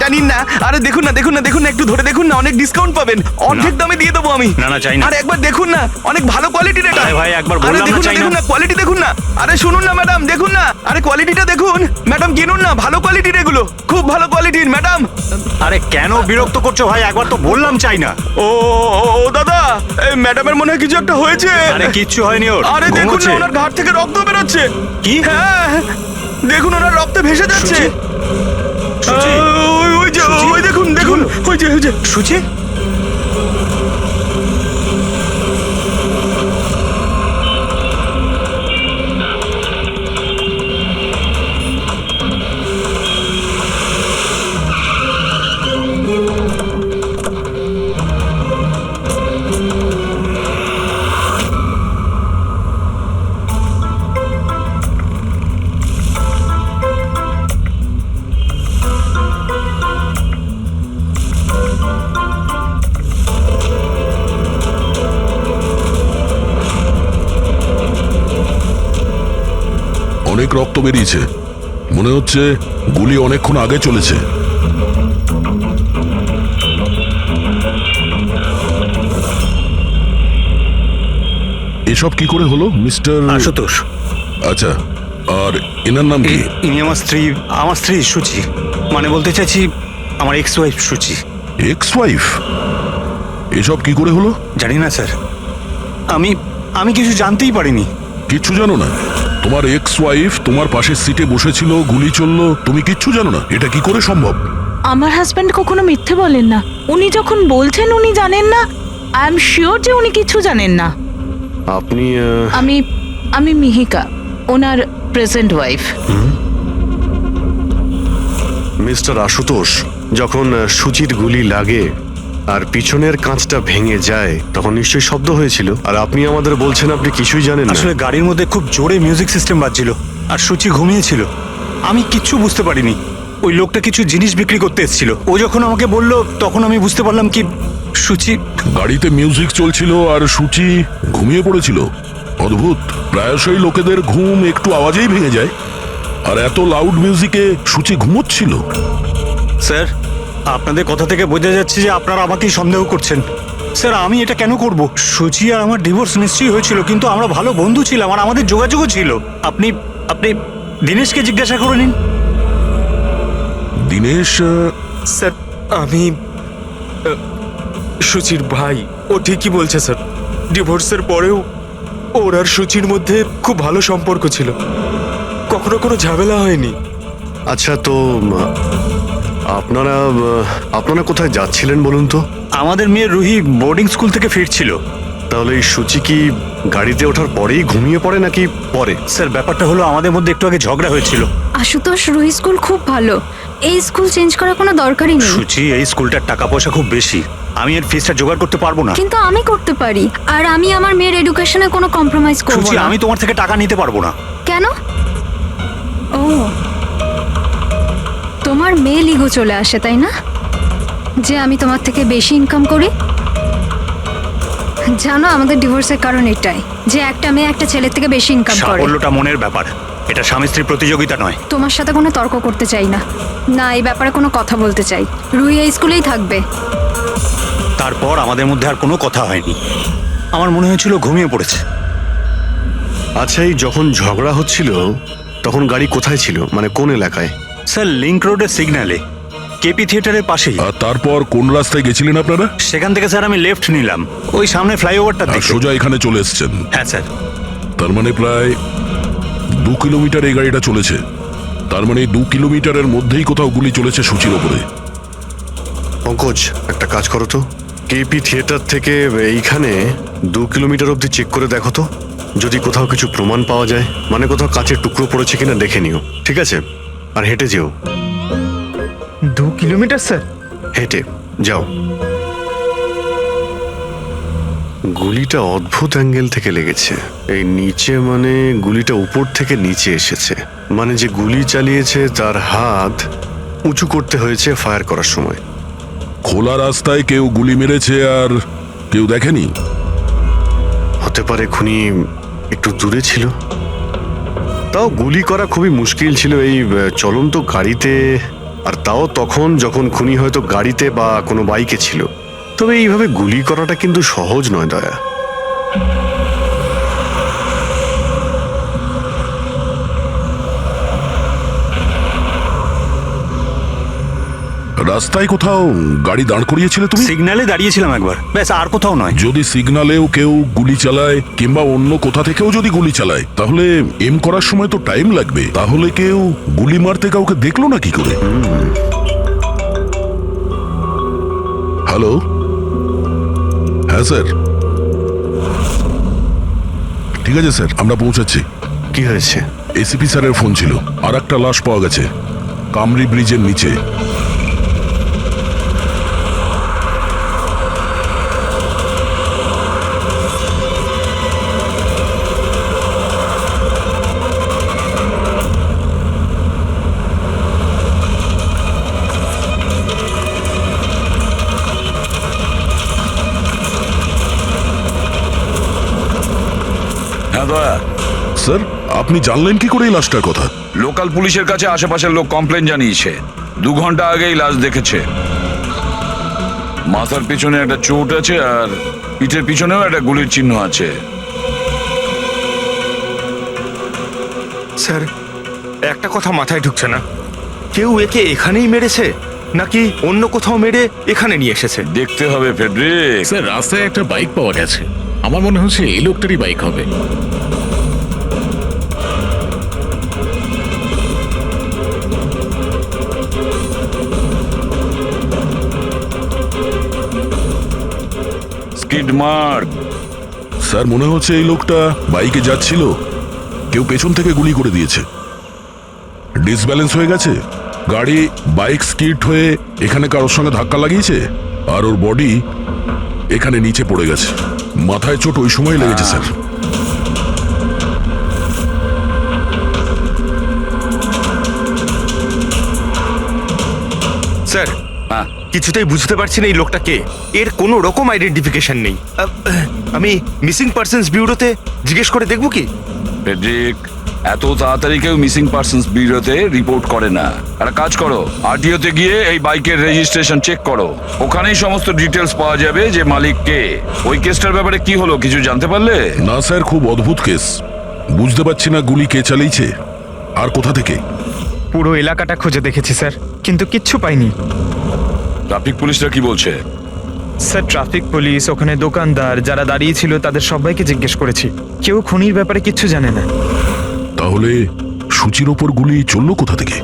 এটা নিন না। আরে দেখুন না, দেখুন না, দেখুন না, একটু ধরে দেখুন না, অনেক ডিসকাউন্ট পাবেন, অর্ধেক দামে দিয়ে দেবো আমি। না, না, চাই না। আরে একবার দেখুন না, অনেক ভালো কোয়ালিটির এটা। আরে ভাই, একবার আরে বললাম না, দেখুন না, চাই না। দেখুন না, কোয়ালিটি দেখুন না। আরে শুনুন না ম্যাডাম, দেখুন না, আরে কোয়ালিটিটা দেখুন ম্যাডাম, কিনুন না, ভালো কোয়ালিটির এগুলো, খুব ভালো কোয়ালিটির ম্যাডাম। আরে কেন বিরক্ত করছো ভাই? একবার তো বললাম চাই না। ও ও, ও দাদা, এই ম্যাডামের মনে হয় কিছু একটা হয়েছে। আরে কিচ্ছু হয়নি ওর। আরে দেখুন না, ঘুমোচ্ছে। ওনার ঘাট থেকে রক্ত বেরোচ্ছে। কি? হ্যাঁ, দেখুন ওনার রক্তে ভেসে যাচ্ছে। সুচি? ওই যে, সুচি? ওই দেখুন, দেখুন, ওই যে, ওই যে। সুচি? অনেক রক্ত বেরিয়েছে, মনে হচ্ছে গুলি অনেকক্ষণ আগে চলেছে। এসব কি করে হলো মিস্টার আশুতোষ। আচ্ছা, আর এনার নাম কি? ইনি আমার স্ত্রী সুচি। মানে বলতে চাইছি আমার ex wife Suchi. Ex wife? এসব কি করে হলো? জানি না স্যার, আমি কিছু জানতেই পারিনি। কিচ্ছু জানো না? তোমার এক্স ওয়াইফ তোমার পাশের সিটে বসেছিল, গুলি চললো, তুমি কিচ্ছু জানো না? এটা কি করে সম্ভব? আমার হাজব্যান্ড কখনো মিথ্যে বলেন না। উনি যখন বলছেন উনি জানেন না, আই এম শিওর যে উনি কিছু জানেন না। আপনি আমি মিহিকা, ওনার প্রেজেন্ট ওয়াইফ। মিস্টার আশুতোষ, যখন সুচির গুলি লাগে আর পিছনের কাঁচটা ভেঙে যায় তখন নিশ্চয়ই শব্দ হয়েছিল, আর আপনি আমাদের বলছেন আপনি কিছুই জানেন না। আসলে গাড়ির মধ্যে খুব জোরে মিউজিক সিস্টেম বাজছিল আর সুচি ঘুমিয়েছিল। আমি কিচ্ছু বুঝতে পারিনি। ওই লোকটা কিছু জিনিস বিক্রি করতে এসেছিল। ও যখন আমাকে বলল তখন আমি বুঝতে পারলাম কি সুচি। গাড়িতে মিউজিক চলছিল আর সূচি ঘুমিয়ে পড়েছিল। অদ্ভুত, প্রায়শই লোকেদের ঘুম একটু আওয়াজেই ভেঙে যায়, আর এত লাউড মিউজিকে সূচি ঘুমোচ্ছিল। স্যার, আপনাদের কথা থেকে বোঝা যাচ্ছে যে আপনারা আমাকেই সন্দেহ করছেন। স্যার, আমি এটা কেন করব? সুচি আর আমার ডিভোর্স নিশ্চয়ই হয়েছিল, কিন্তু আমরা ভালো বন্ধু ছিলাম আর আমাদের যোগাযোগও ছিল। আপনি দীনেশকে জিজ্ঞাসা করে নিন। দীনেশ? স্যার, আমি সুচির ভাই। ও ঠিকই বলছে স্যার, ডিভোর্সের পরেও ওর আর সুচির মধ্যে খুব ভালো সম্পর্ক ছিল, কখনো কোনো ঝামেলা হয়নি। আচ্ছা, তো আপনারা কোথায় যাচ্ছিলেন বলুন তো? আমাদের মেয়ে রুহি বোর্ডিং স্কুল থেকে ফিরছিল। তাহলে এই সুচি কি গাড়িতে ওঠার পরেই ঘুমিয়ে পড়ে নাকি পরে? স্যার, ব্যাপারটা হলো আমাদের মধ্যে একটু আগে ঝগড়া হয়েছিল। আশুতোষ, রুহি স্কুল খুব ভালো, এই স্কুল চেঞ্জ করার কোনো দরকারই নেই। সুচি, এই স্কুলটার টাকা পয়সা খুব বেশি, আমি এর ফিসটা জোগাড় করতে পারবো না। কিন্তু আমি করতে পারি, আর আমি আমার মেয়ের এডুকেশনে কোনো কম্প্রোমাইজ করব সুচি, না। আমি তোমার থেকে টাকা নিতে পারবো না। কেন? ও, তোমার মেয়ে লিগো চলে আসে তাই না, যে আমি তোমার থেকে বেশি ইনকাম করি? জানো, আমাদের ডিভোর্সের কারণ এটাই, যে একটা মেয়ে একটা ছেলের থেকে বেশি ইনকাম করে। সাফল্যটা মনের ব্যাপার, এটা স্বামী স্ত্রী প্রতিযোগিতা নয়। তোমার সাথে কোনো তর্ক করতে চাই না, না এই ব্যাপারে কোনো কথা বলতে চাই। রুহি এই স্কুলেই থাকবে। তারপর আমাদের মধ্যে আর কোনো কথা হয়নি। আমার মনে হয়েছিল ঘুমিয়ে পড়েছে। আচ্ছা, এই যখন ঝগড়া হচ্ছিল তখন গাড়ি কোথায় ছিল, মানে কোন এলাকায়? স্যার, লিংক রোডের সিগন্যালে, কেপি থিয়েটারের পাশেই। আর তারপর কোন রাস্তায় গেছিলেন আপনারা? সেখান থেকে স্যার আমি লেফট নিলাম, ওই সামনে ফ্লাইওভারটার আর দিকে। সোজা এখানে চলে এসেছেন? হ্যাঁ স্যার। তার মানে প্রায় 2 কিলোমিটার এই গাড়িটা চলেছে। তার মানে 2 কিলোমিটারের মধ্যেই কোথাও গুলি চলেছে সূচির ওপরে। পঙ্কজ, একটা কাজ করো তো, কেপি থিয়েটার থেকে এইখানে 2 কিলোমিটার অবধি চেক করে দেখো তো, যদি কোথাও কিছু প্রমাণ পাওয়া যায়, মানে কোথাও কাচের টুকরো পড়েছে কিনা দেখে নিও, ঠিক আছে? আর হেঁটে যেও। 2 কিলোমিটার স্যার? হেঁটে যাও। গুলিটা অদ্ভুত অ্যাঙ্গেল থেকে লেগেছে, এই নিচে, মানে গুলিটা উপর থেকে নিচে এসেছে, মানে যে গুলি চালিয়েছে তার হাত উঁচু করতে হয়েছে ফায়ার করার সময়। খোলা রাস্তায় কেউ গুলি মেরেছে আর কেউ দেখেনি? হতে পারে খুনি একটু দূরে ছিল, তাও গুলি করা খুবই মুশকিল ছিল এই চলন্ত গাড়িতে। আর তাও তখন যখন খুনি হয়তো গাড়িতে বা কোনো বাইকে ছিল। তবে এইভাবে গুলি করাটা কিন্তু সহজ নয় দয়া। রাস্তায় কোথাও গাড়ি দাঁড় করিয়েছিলে তুমি? সিগন্যালে দাঁড়িয়েছিলাম একবার, ব্যাস, আর কোথাও নয়। যদি সিগন্যালেও কেউ গুলি চালায় কিংবা অন্য কোথা থেকেও যদি গুলি চালায় তাহলে এম করার সময় তো টাইম লাগবে। তাহলে কেউ গুলি মারতে কাউকে দেখলো না কি করে? হ্যালো, হ্যাঁ স্যার, ঠিক আছে স্যার, আমরা পৌঁছাচ্ছি। কি হয়েছে? এসিপি স্যারের ফোন ছিল, আর একটা লাশ পাওয়া গেছে কামরি ব্রিজের নিচে। হ্যাঁ দয়া, স্যার, আপনি জানলেন কি করে এই লাশটার কথা? লোকাল পুলিশের কাছে আশেপাশের লোক কমপ্লেন জানিয়েছে। 2 ঘন্টা আগেই লাশ দেখেছে। মাথার পিছনে একটা চোট আছে আর পিঠের পিছনেও একটা গুলির চিহ্ন আছে। স্যার, একটা কথা মাথায় ঢুকছে না, কেউ একে এখানেই মেরেছে নাকি অন্য কোথাও মেরে এখানে নিয়ে এসেছে? দেখতে হবে ফেডরিক। স্যার, রাস্তায় একটা বাইক পাওয়া গেছে, আমার মনে হচ্ছে এই লোকটারই বাইক হবে। Skid mark. স্যার, মনে হচ্ছে এই লোকটা বাইকে যাচ্ছিল, কেউ পেছন থেকে গুলি করে দিয়েছে। ডিসব্যালেন্স হয়ে গেছে, গাড়ি বাইক স্কিড হয়ে এখানে কারোর সঙ্গে ধাক্কা লাগিয়েছে আর ওর বডি এখানে নিচে পড়ে গেছে। মাথায় চোট ওই সময় লেগেছে স্যার। স্যার, হ্যাঁ, কিছুতেই বুঝতে পারছি না এই লোকটা কে। এর কোনো রকম আইডেন্টিফিকেশন নেই। আমি মিসিং পার্সনস ব্যুরোতে জিজ্ঞেস করে দেখবো কি? ফেডরিক, এত তাড়াতাড়ি কেউ মিসিং পার্সনস ব্যুরোতে রিপোর্ট করে না। একটা কাজ করো, আরটিওতে গিয়ে এই বাইকের রেজিস্ট্রেশন চেক করো। ওখানেই সমস্ত ডিটেলস পাওয়া যাবে যে মালিক কে। ওই কেসটার ব্যাপারে কি হলো কিছু জানতে পারলে? না স্যার, খুব অদ্ভুত কেস, বুঝতে পারছি না গুলি কে চালিয়েছে আর কোথা থেকে। পুরো এলাকাটা খুঁজে দেখেছি স্যার, কিন্তু কিচ্ছু পাইনি। ট্রাফিক পুলিশরা কি বলছে? স্যার, ট্রাফিক পুলিশ, ওখানে দোকানদার যারা দাঁড়িয়ে ছিল তাদের সবাইকে জিজ্ঞেস করেছি, কেউ খুনির ব্যাপারে কিচ্ছু জানে না। তাহলে সূচির ওপর গুলি চললো কোথা থেকে?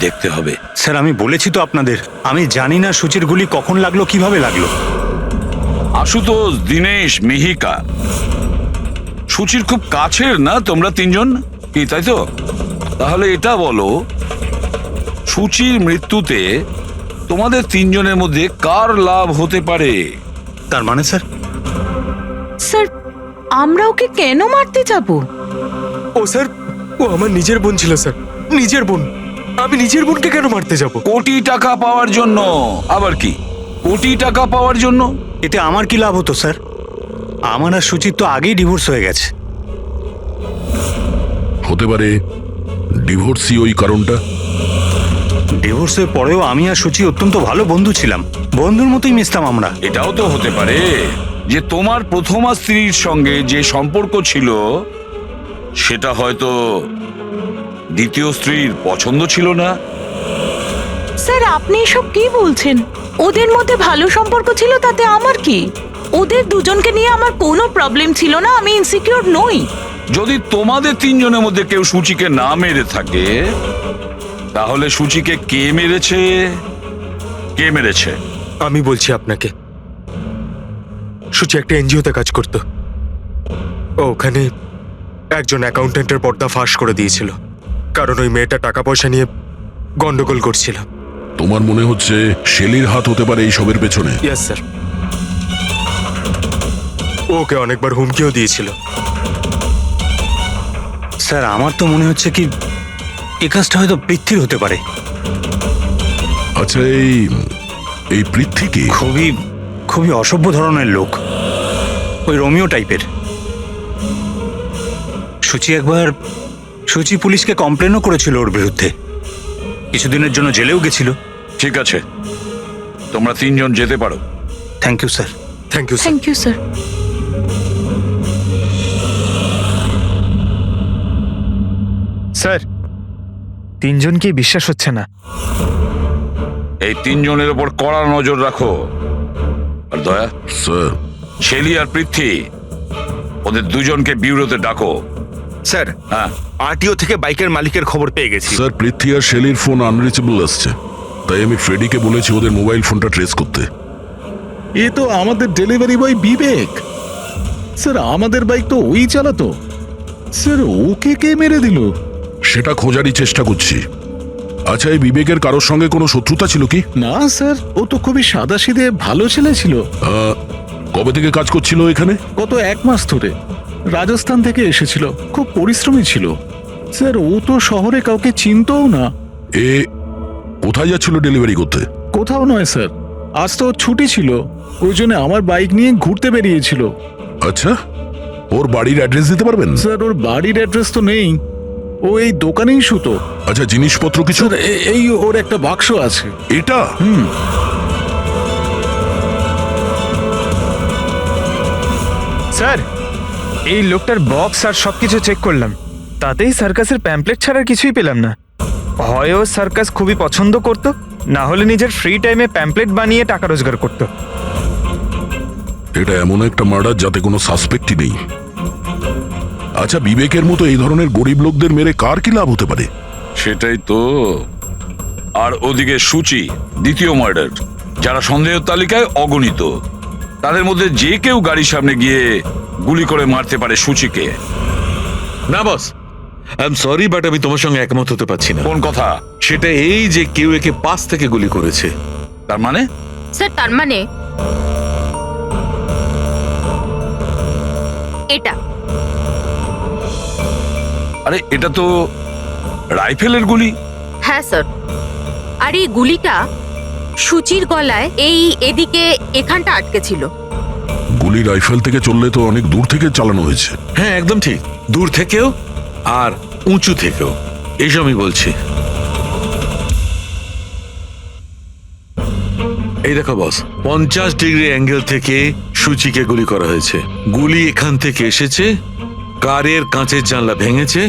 দেখতে হবে। স্যার, আমি বলেছি তো আপনাদের, আমি জানি না সূচির গুলি কখন লাগলো, কিভাবে লাগলো। আশুতোষ, দীনেশ, মিহিকা, সূচির খুব কাছের না তোমরা তিনজন, কি তাই তো? তাহলে এটা বলো, সূচির মৃত্যুতে তোমাদের তিনজনের মধ্যে কার লাভ হতে পারে? তার মানে স্যার? স্যার, আমরা ওকে কেন মারতে যাব? ও স্যার, ও আমার নিজের বোন ছিল স্যার, নিজের বোন। আমি নিজের বোনকে কেন মারতে যাব? কোটি টাকা পাওয়ার জন্য। আবার কি কোটি টাকা পাওয়ার জন্য? এতে আমার কি লাভ হতো স্যার? আমার আর সুচির তো আগেই ডিভোর্স হয়ে গেছে। হতে পারে ডিভোর্সই ওই কারণটা। ডিভোর্সের পরেও আমি আর সুচি অত্যন্ত ভালো বন্ধু ছিলাম, বন্ধুর মতোই মিশতাম আমরা। এটাও তো হতে পারে যে তোমার প্রথমা স্ত্রীর সঙ্গে যে সম্পর্ক ছিল সেটা হয়তো দ্বিতীয় স্ত্রীর পছন্দ ছিল না। স্যার, আপনি এসব কি বলছেন? ওদের মধ্যে ভালো সম্পর্ক ছিল, তাতে আমার কি? ওদের দুজনকে নিয়ে আমার কোনো প্রবলেম ছিল না, আমি ইনসিকিউর নই। যদি তোমাদের তিনজনের মধ্যে কেউ সূচিকে না মেরে থাকে তাহলে সূচিকে কে মেরেছে? কে মেরেছে? আমি বলছি আপনাকে, সূচি একটা এনজিওতে কাজ করত। ও ওখানে একজন অ্যাকাউন্টেন্টের পর্দা ফাঁস করে দিয়েছিল, কারণ ওই মেয়েটা টাকা পয়সা নিয়ে গন্ডগোল করছিল। তোমার মনে হচ্ছে শেলির হাত হতে পারে এই সবের পেছনে? ইয়েস স্যার, ওকে অনেকবার হুমকিও দিয়েছিল। স্যার, আমার তো মনে হচ্ছে কি এই কাজটা হয়তো পৃথ্বীর হতে পারে। আচ্ছা, এই পৃথ্বী কি? খুবই খুবই অসভ্য ধরনের লোক, ওই রোমিও টাইপের। সুচি পুলিশকে কমপ্লেনও করেছিল ওর বিরুদ্ধে। কিছুদিনের জন্য জেলেও গেছিল। ঠিক আছে, তোমরা তিনজন যেতে পারো। Thank you sir. Thank you sir. Thank you sir. Sir, তিনজনকে বিশ্বাস হচ্ছে না। এই তিনজনের ওপর কড়া নজর রাখো। আর দয়া, স্যার শেলি আর পৃথ্বী, ওদের দুজনকে বিউরোতে ডাকো। স্যার, হ্যাঁ, আরটিও থেকে বাইকের মালিকের খবর পেয়ে গেছি। স্যার পৃথ্বী আর শেলির ফোন আনরিচেবল আসছে, তাই আমি ফ্রেডিকে বলেছি ওদের মোবাইল ফোনটা ট্রেস করতে। এ তো আমাদের ডেলিভারি বয় বিবেক। স্যার আমাদের বাইক তো ওই চালাতো। স্যার ওকে কে মেরে দিল? সেটা খোঁজারই চেষ্টা করছি। আচ্ছা, এই বিবেকের কারোর সঙ্গে কোনো শত্রুতা ছিল কি? না স্যার, ও তো খুবই সাদাসিধে ভালো ছেলে ছিল। কবে থেকে কাজ করছিল এখানে? গত 1 মাস ধরে রাজস্থান থেকে এসেছিল, খুব পরিশ্রমী ছিল। স্যার ও তো শহরে কাউকে চিনতও না। এ কোথায় যাচ্ছিল ডেলিভারি করতে? কোথাও নয় স্যার, আজ তো ওর ছুটি ছিল, ওই জন্য আমার বাইক নিয়ে ঘুরতে বেরিয়েছিল। আচ্ছা, ওর বাড়ির অ্যাড্রেস দিতে পারবেন? স্যার ওর বাড়ির অ্যাড্রেস তো নেই, ও এই দোকানেই শুতো। আচ্ছা, জিনিসপত্র কিছু? স্যার এই ওর একটা বাক্স আছে। এটা? স্যার, এই লোকটার বক্স আর সবকিছু চেক করলাম, তাতেই সার্কাসের প্যাম্পলেট ছাড়া কিছুই পেলাম না। হয় ও সার্কাস খুবই পছন্দ করত, না হলে নিজের ফ্রি টাইমে প্যাম্পলেট বানিয়ে টাকা রোজগার করত। এটা এমন একটা মার্ডার যাতে কোনো সাসপেক্টই নেই। আচ্ছা, বিবেকের মতো এই ধরনের গরিব লোকদের মেরে কার কি লাভ হতে পারে? সেটাই তো। আর ওদিকে সূচি, দ্বিতীয় মার্ডার, যারা সন্দেহের তালিকায় অগণিত। তাদের মধ্যে যে কেউ গাড়ির সামনে গিয়ে গুলি করে মারতে পারে সূচিকে। না বস, আই এম সরি বাট আমি তোমার সঙ্গে একমত হতে পারছি না। কোন কথা? সেটা এই যে কেউ একে পাশ থেকে গুলি করেছে। তার মানে? স্যার তার মানে এটা। আরে এটা তো রাইফেলের গুলি। হ্যাঁ স্যার, আর এই গুলিটা সূচির গলায় এই এদিকে এখানটা আটকে ছিল। গুলি রাইফেল থেকে চললে তো অনেক দূর থেকে চালানো হয়েছে। হ্যাঁ একদম ঠিক, দূর থেকেও আর উঁচু থেকেও, এইসব আমি বলছি। এই দেখো বস, 50 ডিগ্রি অ্যাঙ্গেল থেকে সূচিকে গুলি করা হয়েছে। গুলি এখান থেকে এসেছে, কারের কাঁচের জানলা ভেঙেছে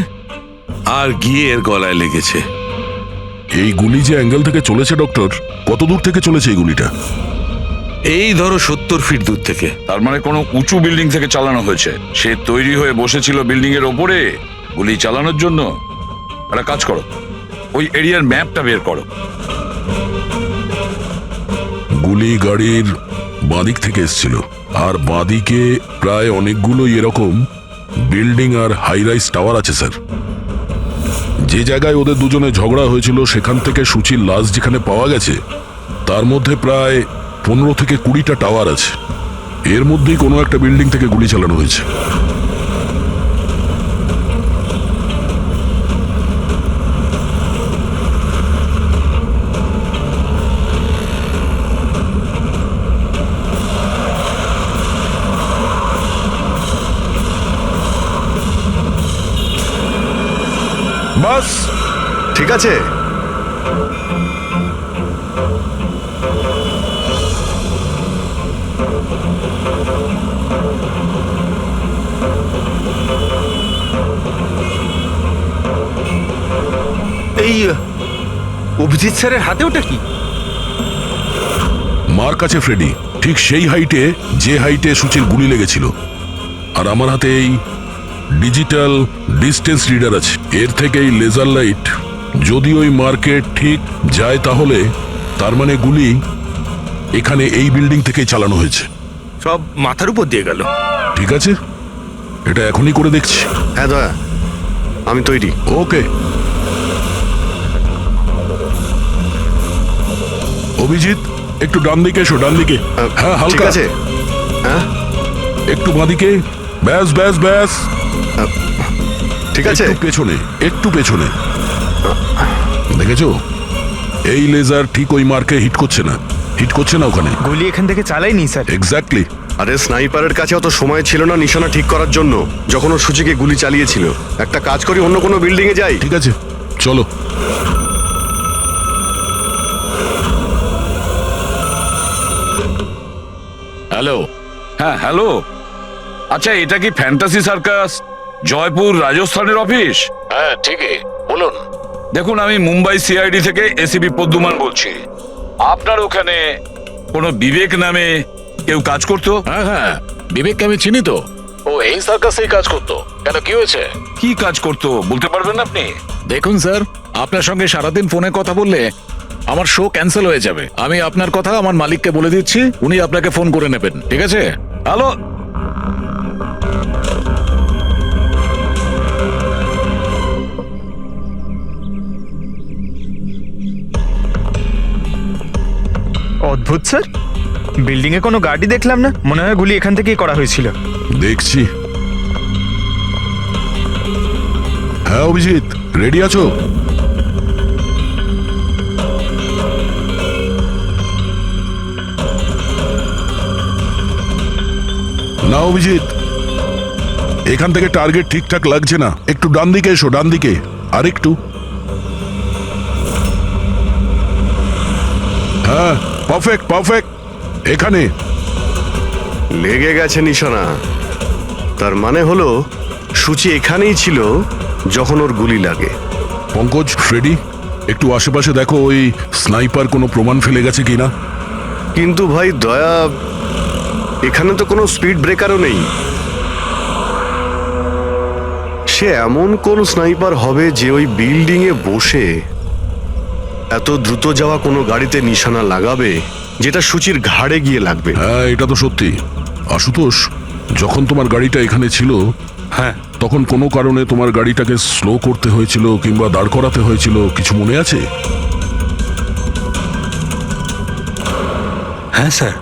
আর গিয়ে এর গলায় লেগেছে। এই গুলি যে অ্যাঙ্গেল থেকে চলেছে ডক্টর, কত দূর থেকে চলেছে এই গুলিটা? এই ধরো 70 ফিট দূর থেকে। তার মানে কোনো উঁচু বিল্ডিং থেকে চালানো হয়েছে। সে তৈরি হয়ে বসেছিল বিল্ডিং এর ওপরে গুলি চালানোর জন্য। একটা কাজ করো, ওই এরিয়ার ম্যাপটা বের করো। গুলি গাড়ির বাঁদিক থেকে এসেছিল, আর বাঁদিকে প্রায় অনেকগুলো এরকম বিল্ডিং আর হাই রাইজ টাওয়ার আছে স্যার। যে জায়গায় ওদের দুজনে ঝগড়া হয়েছিল সেখান থেকে সূচির লাশ যেখানে পাওয়া গেছে, তার মধ্যে প্রায় 15 থেকে 20টা টাওয়ার আছে। এর মধ্যেই কোনো একটা বিল্ডিং থেকে গুলি চালানো হয়েছে। বাস ঠিক আছে। এই অভিজিৎ স্যারের হাতে ওটা কি? মার কাছে ফ্রেডি, ঠিক সেই হাইটে যে হাইটে সূচির গুলি লেগেছিল। আর আমার হাতে এই ডিজিটাল ডিস্টেন্স রিডার আছে, এর থেকে এই লেজার লাইট যদি ওই মার্কেট ঠিক যায় তাহলে তার মানে গুলি এখানে এই বিল্ডিং থেকেই চালানো হয়েছে। সব মাথার উপর দিয়ে গেল। ঠিক আছে, এটা এখনই করে দেখছি। হ্যাঁ দয়া, আমি তৈরি। ওকে। অভিজিৎ, একটু ডান দিকে এসো, ডান দিকে। হ্যাঁ, ঠিক হালকা আছে। হ্যাঁ একটু বাঁদিকে। ব্যাস ব্যাস ব্যাস, ঠিক আছে। একটু পেছনে, একটু পেছনে। দেখেছো, এই লেজার ঠিক ওই মার্কে হিট করছে না, হিট করছে না ওখানে। গুলি এখান থেকে চালাইনি স্যার। এক্স্যাক্টলি। আরে স্নাইপারের কাছে অত সময় ছিল না নিশানা ঠিক করার জন্য যখন ও সূচিকে গুলি চালিয়েছিল। একটা কাজ করি, অন্য কোনো বিল্ডিং এ যাই। ঠিক আছে, চলো। হ্যালো। হ্যাঁ হ্যালো, আচ্ছা এটা কি ফ্যান্টাসি সার্কাস জয়পুর রাজস্থানের অফিস? হ্যাঁ ঠিকই, বলুন। দেখুন, আমি মুম্বাই সিআইডি থেকে এসিপি পদ্মুমান বলছি। আপনার ওখানে কোনো বিবেক নামে কেউ কাজ করতো? হ্যাঁ হ্যাঁ, বিবেককে আমি চিনি তো। ও এই সার্কাসেই কাজ করতো। কেন, কি হয়েছে? কি কাজ করতো বলতে পারবেন আপনি? দেখুন স্যার, আপনার সঙ্গে সারাদিন ফোনে কথা বললে আমার শো ক্যান্সেল হয়ে যাবে। আমি আপনার কথা আমার মালিককে বলে দিচ্ছি, উনি আপনাকে ফোন করে নেবেন, ঠিক আছে? হ্যালো, অদ্ভুত স্যার, বিল্ডিং এ কোনো গাড়ি দেখলাম না, মনে হয় গুলি এখান থেকেই করা হয়েছিল। দেখছি। হ্যাঁ অভিজিৎ, রেডি আছো? না অভিজিৎ, এখান থেকে টার্গেট ঠিকঠাক লাগছে না, একটু ডান দিকে এসো, ডান দিকে আর একটু। হ্যাঁ পারফেক্ট পারফেক্ট, এখানে লেগে গেছে নিশানা। তার মানে হলো সূচি এখানেই ছিল যখন ওর গুলি লাগে। পঙ্কজ, ফ্রেডি, একটু আশেপাশে দেখো ওই স্নাইপার কোনো প্রমাণ ফেলে গেছে কিনা। কিন্তু ভাই দয়া, এখানে তো কোনো স্পিড ব্রেকারও নেই। সে এমন কোন স্নাইপার হবে যে ওই বিল্ডিং এ বসে এত দ্রুত যাওয়া কোনো গাড়িতে নিশানা লাগাবে যেটা সূচির ঘাড়ে গিয়ে লাগবে? হ্যাঁ এটা তো সত্যি। আশুতোষ, যখন তোমার গাড়িটা এখানে ছিল, হ্যাঁ তখন কোনো কারণে তোমার গাড়িটাকে স্লো করতে হয়েছিল কিংবা দাঁড় করাতে হয়েছিল, কিছু মনে আছে? হ্যাঁ স্যার,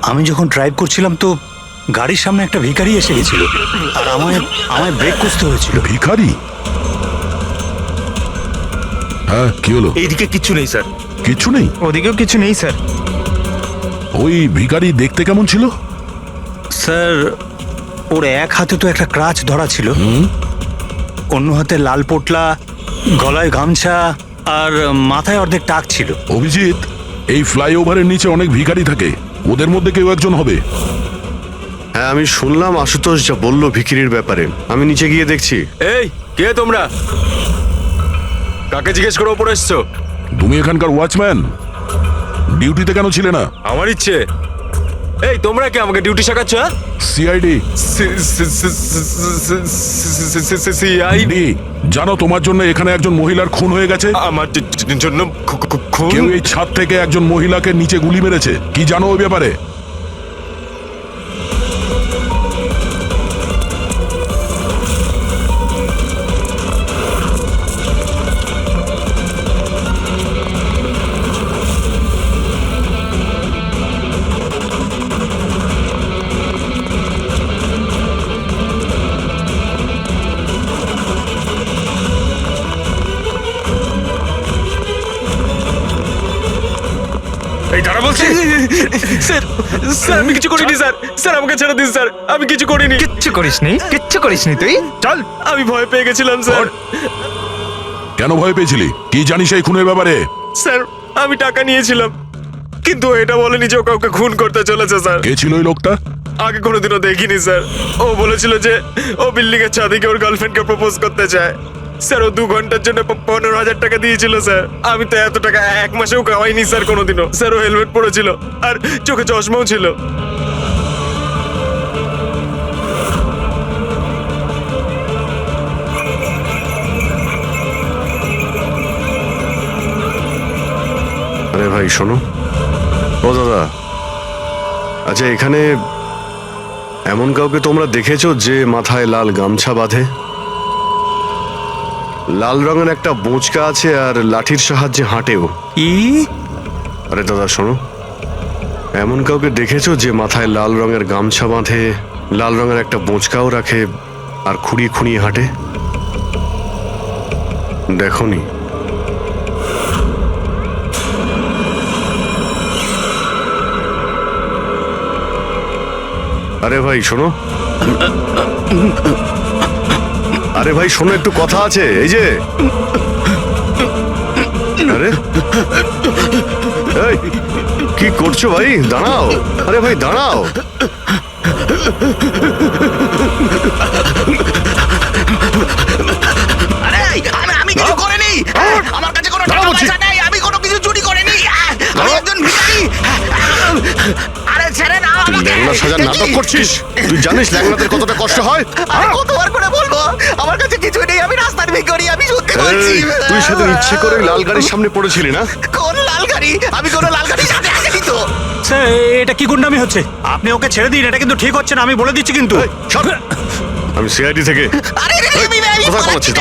আমি যখন ড্রাইভ করছিলাম তো গাড়ির সামনে একটা ভিখারি এসে গেছিল, আর আমায় ব্রেক করতে হয়েছিল। ভিখারি? হ্যাঁ কি হলো? এইদিকে কিচ্ছু নেই স্যার। কিছু নেই? ওদিকেও কিছু নেই স্যার। ওই ভিখারি দেখতে কেমন ছিল? স্যার, ওর এক হাতে তো একটা ক্রাচ ধরা ছিল, অন্য হাতে লাল পোটলা, গলায় গামছা, আর মাথায় অর্ধেক টাক ছিল। অভিজিৎ, এই ফ্লাইওভারের নিচে অনেক ভিখারি থাকে, ওদের মধ্যে কেউ একজন হবে। হ্যাঁ আমি শুনলাম আশুতোষ যা বললো ভিখিরির ব্যাপারে। আমি নিচে গিয়ে দেখছি। এই কে তোমরা? কাকে জিজ্ঞেস করে ওপরে এসছো? তুমি এখানকার ওয়াচম্যান, ডিউটিতে কেন ছিলে না? আমার ইচ্ছে। এই তোমরা কি আমাকে ডিউটি শেখাচ্ছ? সিআইডি। সিআইডি? জানো তোমার জন্য এখানে একজন মহিলার খুন হয়ে গেছে? আমার জন্য খুন? কেউ এই ছাদ থেকে একজন মহিলাকে নিচে গুলি মেরেছে, কি জানো ওই ব্যাপারে? এই দাঁড়া বলছি। স্যার, স্যার আমি কিছু করিনি স্যার। স্যার আমাকে ছেড়ে দিন স্যার, আমি কিছু করিনি। কিচ্ছু করিসনি, কিচ্ছু করিসনি তুই, চল। আমি ভয় পেয়ে গেছিলাম স্যার। কেন ভয় পেয়েছিলি? কি জানিস এই খুনের ব্যাপারে? স্যার আমি টাকা নিয়েছিলাম, কিন্তু এটা বলেনি যে ও কাউকে খুন করতে চলেছে স্যার। কে ছিল ওই লোকটা? আগে কোনোদিনও দেখিনি স্যার। ও বলেছিল যে ও বিল্ডিং এর ছাদে গিয়ে ওর গার্লফ্রেন্ডকে প্রপোজ করতে চায়। স্যার ও 2 ঘন্টার জন্য 15,000 টাকা দিয়েছিল স্যার। আমি তো এত টাকা এক মাসেও কামাইনি স্যার কোনোদিনও। স্যার ও হেলমেট পরেছিল আর চোখে চশমাও ছিল। আরে ভাই শোনো। ও দাদা, আচ্ছা এখানে এমন কাউকে তোমরা দেখেছো যে মাথায় লাল গামছা বাঁধে, লাল রঙের একটা বোঁচকা আছে আর লাঠির সাহায্যে হাঁটেও? আরে দাদা শোনো, এমন কাউকে দেখেছো যে মাথায় লাল রঙের গামছা বাঁধে, লাল রঙের একটা বোঁচকাও রাখে আর খুঁড়িয়ে খুঁড়িয়ে হাঁটে? দেখোনি? আরে ভাই শোনো, আরে ভাই শোনো, একটু কথা আছে। এই যে আরে এই কি করছো ভাই? দাঁড়াও, আরে ভাই দাঁড়াও। আরে আমি কিছু করিনি, আমার কাছে কোনো টাকা পয়সা নেই, আমি কোনো কিছু চুরি করিনি, আমি একজন ভিখারি। আরে ছেড়ে দাও তুই আমাকে। ল্যাংড়া সাজার নাটক করছিস? তুই জানিস ল্যাংড়াদের কতটা কষ্ট হয়? আরে কতবার করে বলবো, আমার কাছে কিছু নেই, আমি রাস্তার ভিখারি, আমি সত্যি বলছি। এই, তুই সেদিন ইচ্ছে করে লাল গাড়ির সামনে পড়েছিলি না? কোন লাল গাড়ি? আমি কোনো লাল গাড়ির সাথে আসেনি তো। স্যার এটা কি গুন্ডামি হচ্ছে? আপনি ওকে ছেড়ে দিন, এটা কিন্তু ঠিক হচ্ছে না, আমি বলে দিচ্ছি কিন্তু। এই, সর। আমি সিআইডি থেকে। আরে আমি কোথায় পালাচ্ছিস?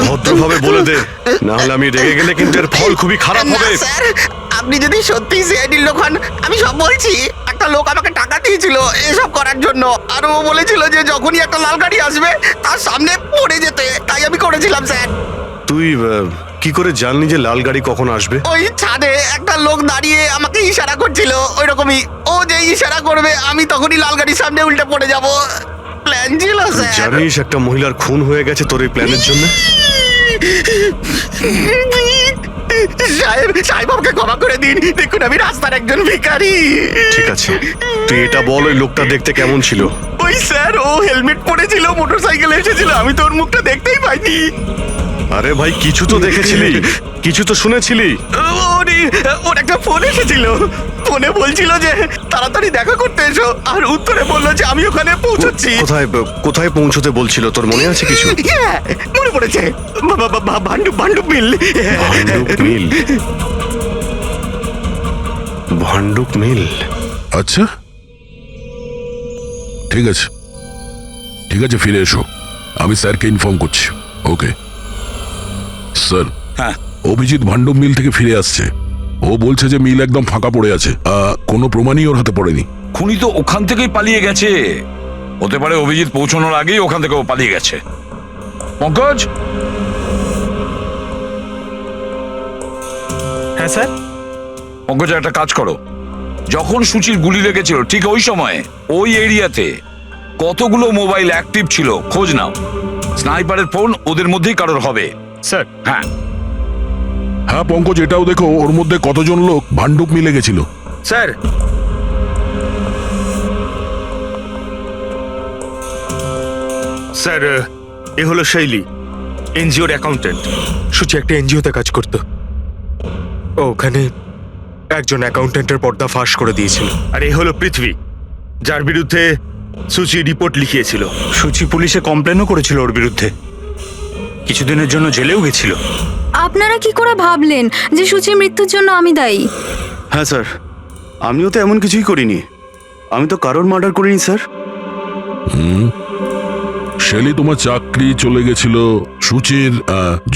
ভদ্রভাবে বলে দে, না হলে আমি রেগে গেলে কিন্তু এর ফল খুবই খারাপ না, হবে। স্যার, আপনি যদি সত্যি সিআইডির লোক হন, আমি সব বলছি। একটা লোক আমাকে টাকা দিয়েছিল এসব করার জন্য, আর ও বলেছিল যে যখনই একটা লাল গাড়ি আসবে তার সামনে পড়ে যেতে, তাই আমি করেছিলাম স্যার। তুই কি করে জানলি যে লাল গাড়ি কখন আসবে? ওই ছাদে একটা লোক দাঁড়িয়ে আমাকে ইশারা করছিল, ওই রকমই। ও যে ইশারা করবে আমি তখনই লাল গাড়ির সামনে উল্টে পড়ে যাব। প্ল্যান ছিল স্যার। জানিস একটা মহিলার খুন হয়ে গেছে তোর এই প্ল্যানের জন্য? সাহেব আমাকে ক্ষমা করে দিন, দেখুন আমি রাস্তার একজন ভিখারি। ঠিক আছে, তুই এটা বল ওই লোকটা দেখতে কেমন ছিল? ওই স্যার, ও হেলমেট পরেছিল, মোটরসাইকেলে এসেছিল, আমি তো ওর মুখটা দেখতেই পাইনি। আরে ভাই কিছু তো দেখেছিলি, কিছু তো শুনেছিলি। ওর একটা ফোন এসেছিল, ফোনে বলছিল যে তাড়াতাড়ি দেখা করতে এসো, আর উত্তরে বললো যে আমি ওখানে পৌঁছচ্ছি। কোথায় কোথায় পৌঁছতে বলছিল, তোর মনে আছে কিছু? হ্যাঁ, মনে পড়েছে, ভান্ডুপ মিল। ভান্ডুপ মিল, ভান্ডুপ মিল। আচ্ছা ঠিক আছে, ঠিক আছে, ফিরে এসো, আমি স্যারকে ইনফর্ম করছি। Okay sir. হ্যাঁ অভিজিৎ ভান্ডব মিল থেকে ফিরে আসছে। ও বলছে যে মিল একদম ফাঁকা পড়ে আছে, কোনো প্রমাণই ওর হাতে পড়েনি। খুনি তো ওখান থেকেই পালিয়ে গেছে, হতে পারে অভিজিৎ পৌঁছানোর আগেই ওখান থেকে ও পালিয়ে গেছে। পঙ্কজ। হ্যাঁ স্যার। পঙ্কজ একটা কাজ করো, যখন সুচির গুলি লেগেছিল ঠিক ওই সময়ে ওই এরিয়াতে কতগুলো মোবাইল অ্যাক্টিভ ছিল খোঁজ নাও। স্নাইপারের ফোন ওদের মধ্যেই কারোর হবে। স্যার। হ্যাঁ হ্যাঁ পঙ্কজ, এটাও দেখো ওর মধ্যে কতজন লোক ভান্ডুপ মিলে গেছিল। স্যার, স্যার এ হলো শৈলী, এনজিওর অ্যাকাউন্টেন্ট। সুচি একটা এনজিওতে কাজ করত, ও ওখানে একজন অ্যাকাউন্টেন্টের পর্দা ফাঁস করে দিয়েছিল। আর এ হলো পৃথ্বী, যার বিরুদ্ধে সুচি রিপোর্ট লিখিয়েছিল। সুচি পুলিশে কমপ্লেনও করেছিল ওর বিরুদ্ধে, কিছুদিনের জন্য জেলেও গেছিল। আপনারা কি করে ভাবলেন যে সুচির মৃত্যুর জন্য আমি দায়ী? হ্যাঁ স্যার, আমিও তো এমন কিছুই করিনি, আমি তো কারোর মার্ডার করিনি স্যার। শেলি তোমার চাকরি চলে গেছিল সুচির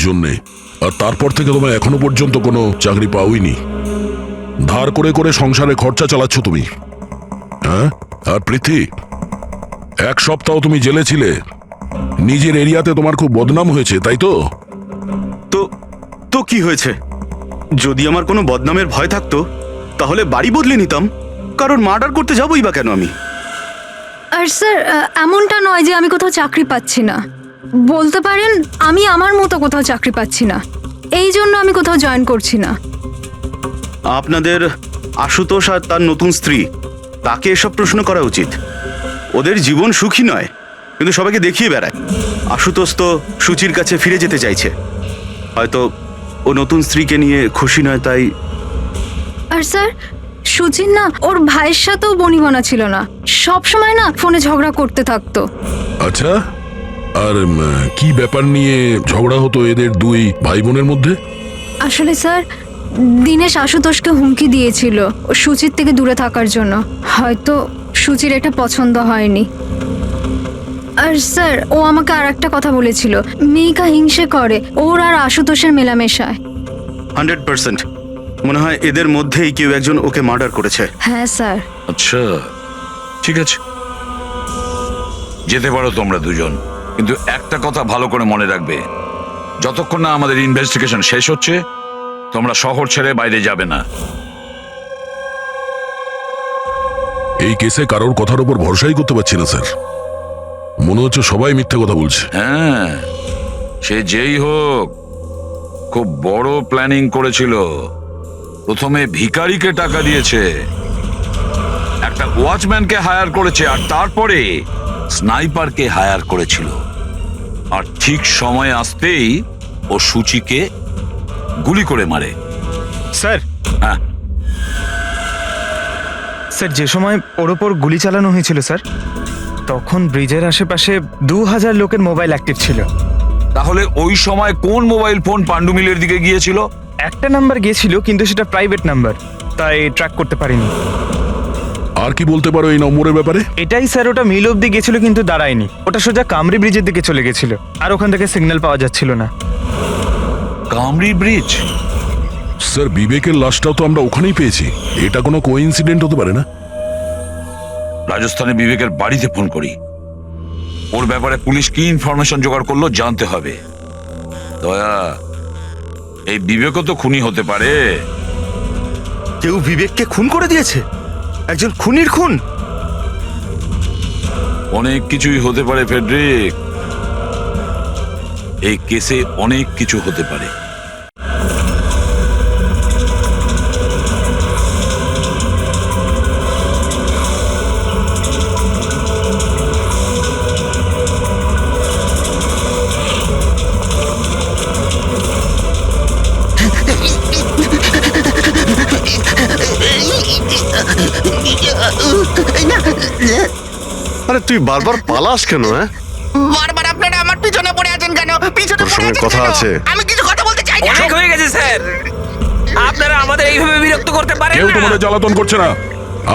জন্যে, আর তারপর থেকে তোমার এখনো পর্যন্ত কোনো চাকরি পাওইনি। ধার করে করে সংসারে খরচা চালাচ্ছ তুমি। হ্যাঁ, আর পৃথ্বী, এক সপ্তাহ তুমি জেলে ছিলে, নিজের এরিয়াতে তোমার খুব বদনাম হয়েছে, তাই তো? তো কি হয়েছে? যদি আমার কোনো বদনামের ভয় থাকতো তাহলে বাড়ি বদলে নিতাম, কারণ মার্ডার করতে যাবোই বা কেন আমি? আর স্যার এমনটা নয় যে আমি কোথাও চাকরি পাচ্ছি না, বলতে পারেন আমি আমার মতো কোথাও চাকরি পাচ্ছি না, এই জন্য আমি কোথাও জয়েন করছি না। আপনাদের আশুতোষ আর তার নতুন স্ত্রী, তাকে এসব প্রশ্ন করা উচিত। ওদের জীবন সুখী নয়, কিন্তু সবাইকে দেখিয়ে বেড়ায়। আশুতোষ তো সুচির কাছে ফিরে যেতে চাইছে, হয়তো ও নতুন স্ত্রীকে নিয়ে খুশি নয়, তাই। আর স্যার সুচির না ওর ভাইয়ের সাথেও বনিবনা ছিল না, সব সময় না ফোনে ঝগড়া করতে থাকতো। আচ্ছা, আর কি ব্যাপার নিয়ে ঝগড়া হতো এদের দুই ভাই বোনের মধ্যে? আসলে স্যার দিনেশ আশুতোষকে হুমকি দিয়েছিল ও সুচির থেকে দূরে থাকার জন্য, হয়তো সুচির এটা পছন্দ হয়নি। আর স্যার ও আমাকে আর একটা কথা বলেছিল, মেয়েকা হিংসে করে ওর আর আশুতোষের মেলামেশায়। 100% মনে হয় এদের মধ্যেই কেউ একজন ওকে মার্ডার করেছে। হ্যাঁ স্যার। আচ্ছা ঠিক আছে, যেতে পারো তোমরা দুজন, কিন্তু একটা কথা ভালো করে মনে রাখবে, যতক্ষণ না আমাদের ইনভেস্টিগেশন শেষ হচ্ছে তোমরা শহর ছেড়ে বাইরে যাবে না। এই কেসে কারোর কথার উপর ভরসাই করতে পারছি না স্যার, মনে হচ্ছে সবাই মিথ্যে কথা বলছে। হ্যাঁ, সে যেই হোক খুব বড় প্ল্যানিং করেছিল, প্রথমে ভিখারিকে টাকা দিয়েছে, একটা ওয়াচম্যানকে হায়ার করেছে, আর তারপরে স্নাইপারকে হায়ার করেছিল। আর ঠিক সময় আসতেই ও সূচিকে গুলি করে মারে। স্যার হ্যাঁ, স্যার যে সময় ওর ওপর গুলি চালানো হয়েছিল স্যার, তখন ব্রিজের আশেপাশে 2000 লোকের মোবাইল অ্যাক্টিভ ছিল। তাহলে ওই সময় কোন মোবাইল ফোন পাণ্ডু মিলের দিকে গিয়েছিল? একটা নাম্বার গিয়েছিল, কিন্তু সেটা প্রাইভেট নাম্বার, তাই ট্র্যাক করতে পারিনি। আর কি বলতে পারো এই নম্বরের ব্যাপারে? এটাই স্যার, ওটা মিল অব্দি গেছিল কিন্তু দাঁড়ায়নি, ওটা সোজা কামরি ব্রিজের দিকে চলে গেছিল, আর ওখান থেকে সিগন্যাল পাওয়া যাচ্ছিল না। কামরি ব্রিজ? স্যার বিবেকের লাশটাও তো আমরা ওখানেই পেয়েছি, এটা কোনো কোইন্সিডেন্ট হতে পারে না? রাজস্থানে বিবেকের বাড়িতে ফোন করি, ওর ব্যাপারে পুলিশ কি ইনফরমেশন জোগাড় করলো জানতে হবে। দয়া, এই বিবেকও তো খুনি হতে পারে। কেউ বিবেককে খুন করে দিয়েছে? একজন খুনির খুন? অনেক কিছুই হতে পারে ফেডরিক, এই কেসে অনেক কিছু হতে পারে। আরে তুই বারবার পালাস কেন? হ্যাঁ, বারবার আপনারা আমার পিছনে পড়ে আছেন কেন? পিছনে তোর পড়ে সঙ্গে আছেন কথা কেন? আছে। আমি কিছু কথা বলতে চাই না। অনেক হয়ে গেছে স্যার, আপনারা আমাদের এইভাবে বিরক্ত করতে পারেন কেউ না। তোমাদের জ্বালাতন করছে না,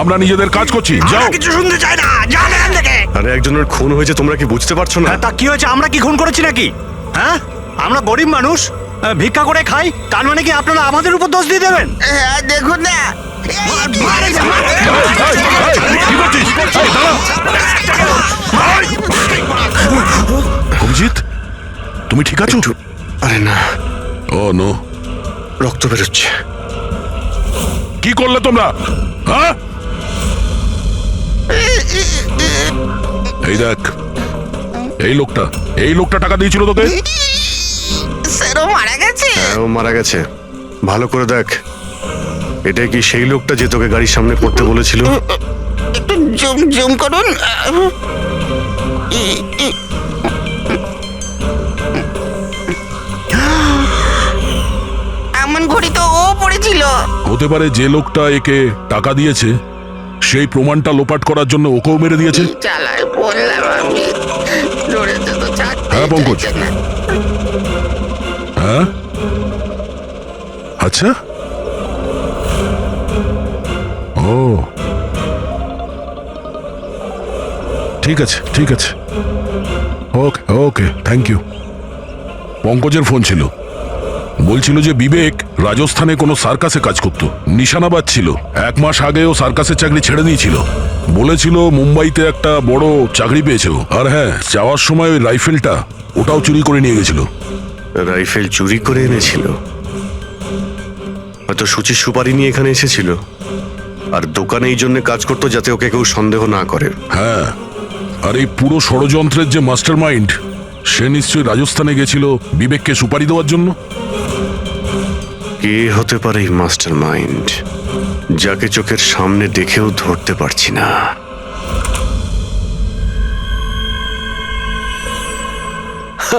আমরা নিজেদের কাজ করছি, যাও। আমরা কিছু শুনতে চাই না, যান এখান থেকে। আরে একজনের খুন হয়েছে, তোমরা কি বুঝতে পারছো না? তা কি হয়েছে? আমরা কি খুন করেছি নাকি? হ্যাঁ, আমরা গরিব মানুষ, ভিক্ষা করে খাই, তার মানে কি আপনারা আমাদের উপর দোষ দিয়ে দেবেন? হ্যাঁ, দেখুন না। কি করছিস? এই, দাঁড়া। অভিজিৎ, তুমি ঠিক আছো? আরে না, ও নো, রক্ত বেরোচ্ছে। কি করলে তোমরা? হ্যাঁ, এই দেখ, এই লোকটা টাকা দিয়েছিল তোকে। স্যার, ও মারা গেছে? হ্যাঁ, ও মারা গেছে। ভালো করে দেখ, এটা কি সেই লোকটা যে তোকে গাড়ির সামনে পড়তে বলেছিল? একটু জুম জুম করুন। এমন ঘড়ি তো ও পড়েছিল। হতে পারে যে লোকটা একে টাকা দিয়েছে সেই প্রমাণটা লোপাট করার জন্য ওকেও মেরে দিয়েছে। চালায় বললাম আমি, ধরেছে তো ছাড়তে হ্যাঁ, পঙ্কজ। চাইছে না। হ্যাঁ, আচ্ছা, ও ঠিক আছে, ঠিক আছে, ওকে ওকে, থ্যাংক ইউ। পঙ্কজের ফোন ছিল, বলছিল যে বিবেক রাজস্থানে কোনো সার্কাসে কাজ করত, নিশানাবাদ ছিল। 1 মাস আগে ও সার্কাসের চাকরি ছেড়ে দিয়েছিল, বলেছিল মুম্বাইতে একটা বড় চাকরি পেয়েছে ও। আর হ্যাঁ, যাওয়ার সময় ওই রাইফেলটা ওটাও চুরি করে নিয়ে গেছিল। রাইফেল চুরি করে এনেছিল? হয়তো সুচির সুপারি নিয়ে এখানে এসেছিল, আর দোকানে এই জন্য কাজ করতো যাতে ওকে কেউ সন্দেহ না করে। হ্যাঁ, আর এই পুরো ষড়যন্ত্রের যে মাস্টার মাইন্ড, সে নিশ্চয়ই রাজস্থানে গেছিল বিবেককে সুপারি দেওয়ার জন্য। কে হতে পারে এই মাস্টার মাইন্ড, যাকে চোখের সামনে দেখেও ধরতে পারছি না?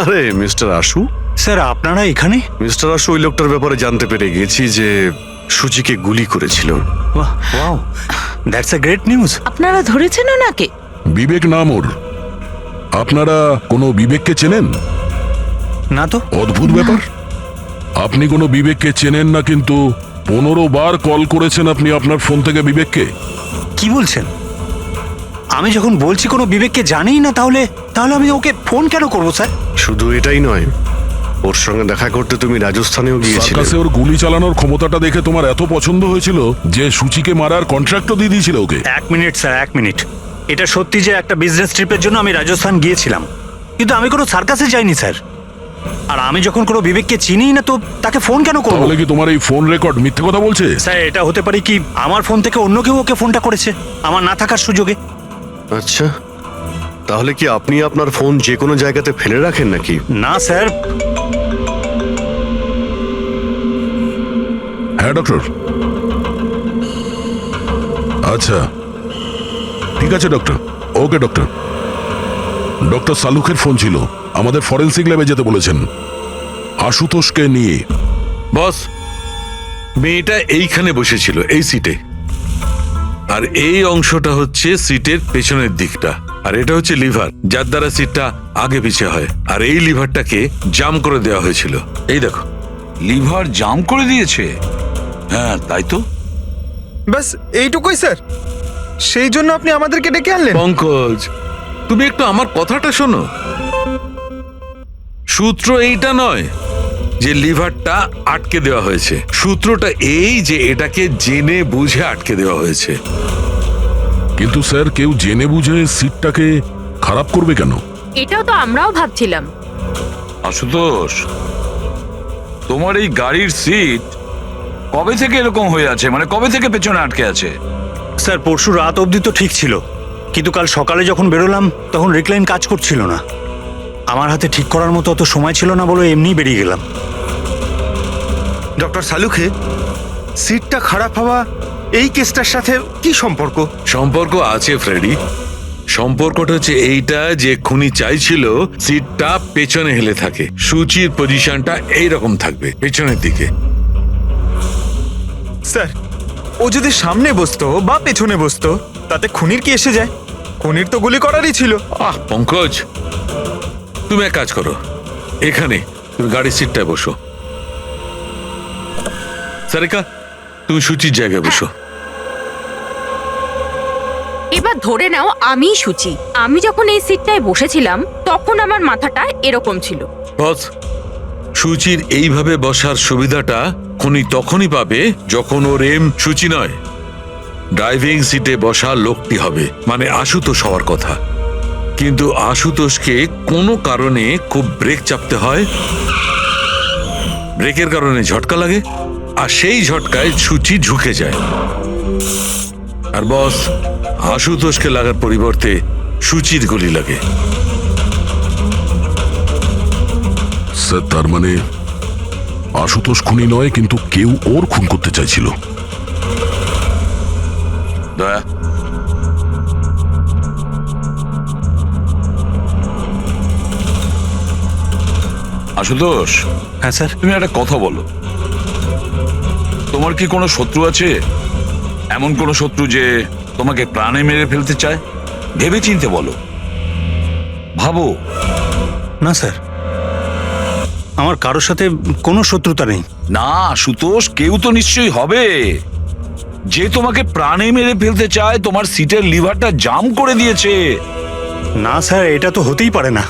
আরে মিস্টার আশু। স্যার, আপনারা এখানে? মিস্টার আশু, ওই লোকটার ব্যাপারে জানতে পেরে গেছি যে সুচিকে গুলি করেছিল। Wow, that's a great news. আপনারা ধরেছেন ওনাকে? বিবেক নাম ওর। আপনারা কোনো বিবেককে চেনেন? না তো। অদ্ভুত ব্যাপার, আপনি কোনো বিবেককে চেনেন না, কিন্তু 15 বার কল করেছেন আপনি আপনার ফোন থেকে বিবেককে। কি বলছেন? আমি যখন বলছি কোনো বিবেককে জানিই না, তাহলে আমি ওকে ফোন কেন করবো স্যার? শুধু এটাই নয়, ওর সঙ্গে দেখা করতে তুমি রাজস্থানেও গিয়েছিলে। সার্কাসে ওর গুলি চালানোর ক্ষমতাটা দেখে তোমার এত পছন্দ হয়েছিল যে সুচিকে মারার কন্ট্রাক্টও দিয়ে দিয়েছিল ওকে। 1 মিনিট স্যার, 1 মিনিট। এটা সত্যি যে একটা বিজনেস ট্রিপের জন্য আমি রাজস্থান গিয়েছিলাম, কিন্তু আমি কোনো সার্কাসে যাইনি স্যার। আর আমি যখন কোনো বিবেককে চিনি না, তো তাকে ফোন কেন করবো? তাহলে কি তোমার এই ফোন রেকর্ড মিথ্যে কথা বলছে? স্যার, এটা হতে পারে কি আমার ফোন থেকে অন্য কেউ ওকে ফোনটা করেছে আমার না থাকার সুযোগে। আচ্ছা, তাহলে কি আপনি আপনার ফোন যে কোনো জায়গাতে ফেলে রাখেন নাকি? না স্যার। হ্যাঁ ডক্টর, আচ্ছা ঠিক আছে ডক্টর। ওকে ডক্টর। ডক্টর সালুকের ফোন ছিল, আমাদের ফরেন্সিক ল্যাবে যেতে বলেছেন আশুতোষকে নিয়ে। বস, মেয়েটা এইখানে বসেছিল এই সিটে, আর এই অংশটা হচ্ছে সিটের পেছনের দিকটা, আর এটা হচ্ছে লিভার যার দ্বারা সিটটা আগে পিছিয়ে হয়, আর এই লিভারটাকে জাম করে দেওয়া হয়েছিল। এই দেখো। লিভার জাম করে দিয়েছে? হ্যাঁ তাই তো। বাস এইটুকুই স্যার, সেই জন্য আপনি আমাদেরকে ডেকে আনলেন? পঙ্কজ, তুমি একটু আমার কথাটা শোনো। সূত্র এইটা নয় যে লিভারটা আটকে দেওয়া হয়েছে, সূত্রটা এই যে এটাকে জেনে বুঝে আটকে দেওয়া হয়েছে। কিন্তু স্যার কেউ জেনে বুঝে সিটটাকে খারাপ করবে কেন? এটাও তো আমরাও ভাবছিলাম। আশুতোষ, তোমার এই গাড়ির সিট কবে থেকে এরকম হয়ে আছে? মানে কবে থেকে পেছনে আটকে আছে? স্যার পরশু রাত অবধি তো ঠিক ছিল, কিন্তু কাল সকালে যখন বেরোলাম তখন রিক্লাইন কাজ করছিল না। আমার হাতে ঠিক করার মতো অত সময় ছিল না বলে এমনি বেরিয়ে গেলাম। ডক্টর সালুকে, সিটটা খারাপ হওয়া এই কেসটার সাথে কি সম্পর্ক? সম্পর্ক আছে ফ্রেডি। সম্পর্কটা হচ্ছে এইটা যে খুনি চাইছিল সিটটা পেছনে হেলে থাকে, সূচির পজিশনটা এইরকম থাকবে পেছনের দিকে। স্যার, ও যদি সামনে বসতো বা পেছনে বসতো তাতে খুনির কি এসে যায়? খুনির তো গুলি করারই ছিল। পঙ্কজ, তুমি এক কাজ করো, এখানে তুমি গাড়ির সিটটায় বসো। সারিকা, তুমি সূচির জায়গায় বসো। এবার ধরে নাও আমি সুচি, আমি যখন এই সিটটায় বসেছিলাম তখন আমার মাথাটা এরকম ছিল। বস, সূচির এইভাবে বসার সুবিধাটা খুনি তখনই পাবে যখন ওর এম সূচি নয়, ড্রাইভিং সিটে বসা লোকটি হবে, মানে আশুতোষ হওয়ার কথা। কিন্তু আশুতোষকে কোনো কারণে খুব ব্রেক চাপতে হয়, ব্রেকের কারণে ঝটকা লাগে, আর সেই ঝটকায় সূচি ঝুঁকে যায়। আর বস, আশুতোষকে লাগার পরিবর্তে সূচির গুলি লাগে। স্যার তার মানে আশুতোষ খুনি নয়, কিন্তু কেউ ওর খুন করতে চাইছিল। দয়া, আশুতোষ। হ্যাঁ স্যার। তুমি একটা কথা বলো, তোমার কি কোনো শত্রু আছে? এমন কোনো শত্রু যে তোমাকে প্রাণে মেরে ফেলতে চায়? ভেবে চিনতে বলো, ভাবো। না স্যার, আমার কারোর সাথে কোনো শত্রুতা নেই। না আশুতোষ, কেউ তো নিশ্চয়ই হবে যে তোমাকে প্রাণে মেরে ফেলতে চায়, তোমার সিটের লিভারটা জাম করে দিয়েছে। না স্যার, এটা তো হতেই পারে না,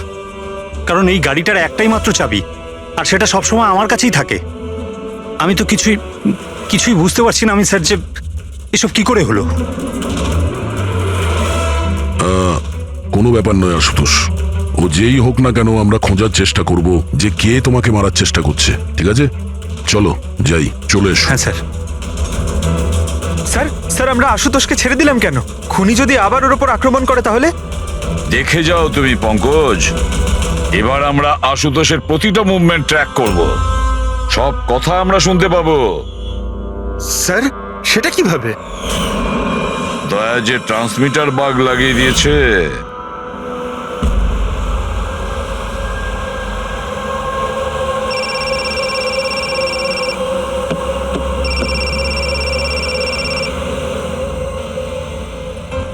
কারণ এই গাড়িটার একটাই মাত্র চাবি, আর সেটা সবসময় আমার কাছেই থাকে। আমি তো কিছুই বুঝতে পারছি না আমি স্যার, যে এসব কি করে হলো। কোনো ব্যাপার নয় আশুতোষ, ও যেই হোক না কেন আমরা খোঁজার চেষ্টা করব যে কে তোমাকে মারার চেষ্টা করছে। ঠিক আছে, চলো যাই, চলে এসো। হ্যাঁ স্যার। স্যার স্যার, আমরা আশুতোষকে ছেড়ে দিলাম কেন? খুনি যদি আবার ওর উপর আক্রমণ করে তাহলে? দেখে যাও তুমি পঙ্কজ, এবার আমরা আশুতোষের প্রতিটা মুভমেন্ট ট্র্যাক করব, সব কথা আমরা শুনতে পাবো। স্যার, সেটা কিভাবে? দয়া যে ট্রান্সমিটার বাগ লাগিয়ে দিয়েছে।